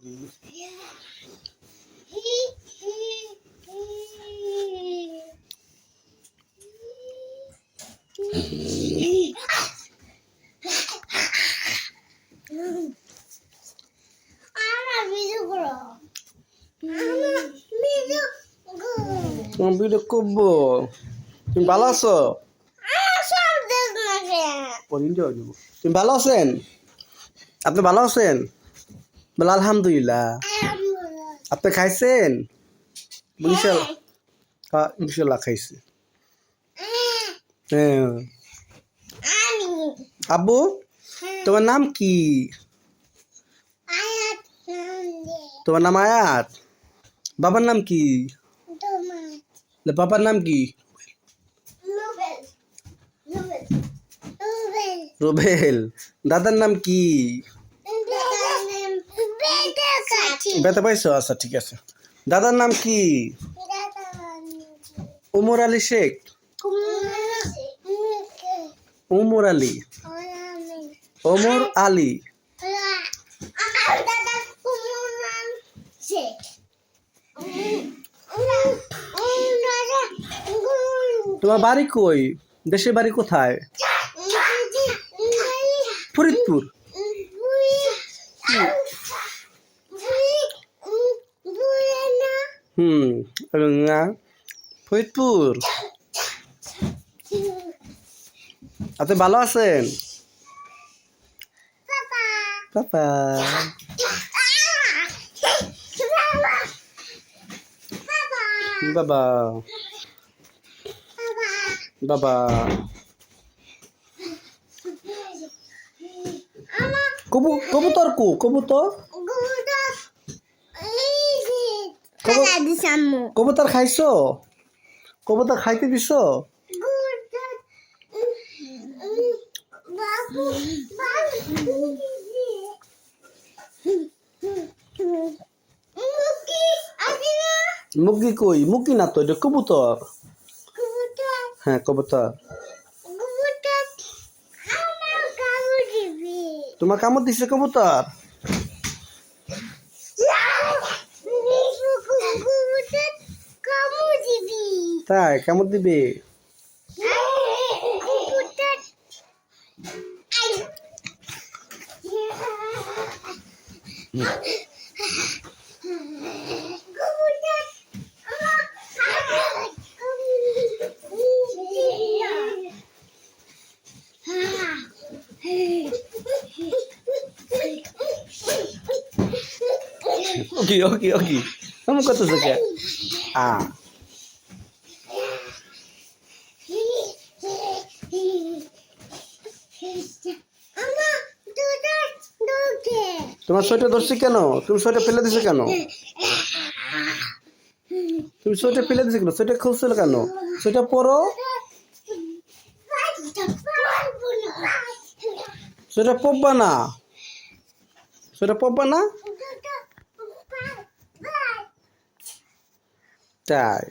তোমার ভিডিও করবো। তুমি ভালো আছো? তুমি ভালো আছেন? আপনি ভালো আছেন? বলে আলহামদুলিল্লাহ। আপনি খাইছেন? ইনশাল্লাহ খাইছি। হ্যাঁ। আব্বু তোমার নাম কি? তোমার নাম আয়াত। বাবার নাম কি? বাবার নাম কি? রুবেল। দাদার নাম কি? ব্যথা পাইছো? আচ্ছা ঠিক আছে। দাদার নাম কি? উমর আলী শেখ। উমর আলী। ওমর আলী। তোমার বাড়ি কই? দেশের বাড়ি কোথায়? ফরিদপুর। না ফরিদপুর। আপনি ভালো আছেন? পাপা বাবা বাবা কবুতর কবুতর কবুতর খাইছো? কবুতর খাইতে দিছো? মুরগি কই? মুরগি না তো, এটা কবুতর। হ্যাঁ কবুতর। তোমার কামড় দিছে কবুতর? তাই কামড় দিবে? ওকে kamu kata suka তোমার সোয়েটার ধরছে কেন? তুমি সোয়েটার ফেলে দিছো কেন? তুমি সোয়েটার ফেলে দিছো কেন? সোয়েটার খুলছিল কেন? সোয়েটার পরো। সোয়েটার পরবা না? সোয়েটার পরবা না? তাই